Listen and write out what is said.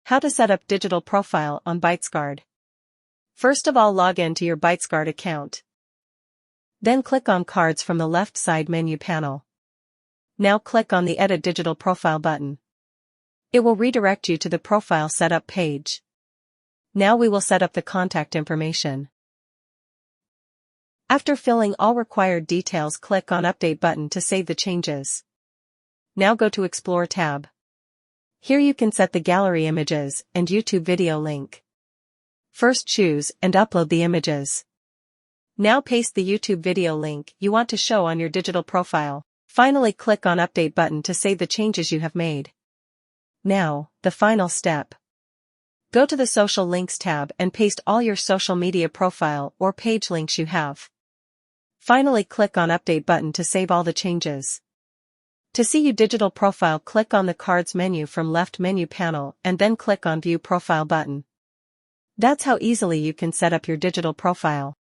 How to set up digital profile on BYTESCARD. First of all, log in to your BYTESCARD account. Then click on Cards from the left side menu panel. Now click on the Edit Digital Profile button. It will redirect you to the profile setup page. Now we will set up the contact information. After filling all required details, click on Update button to save the changes. Now go to Explore tab. Here you can set the gallery images and YouTube video link. First choose and upload the images. Now paste the YouTube video link you want to show on your digital profile. Finally, click on Update button to save the changes you have made. Now, the final step. Go to the Social Links tab and paste all your social media profile or page links you have. Finally, click on Update button to save all the changes. To see your digital profile, click on the Cards menu from left menu panel and then click on View Profile button. That's how easily you can set up your digital profile.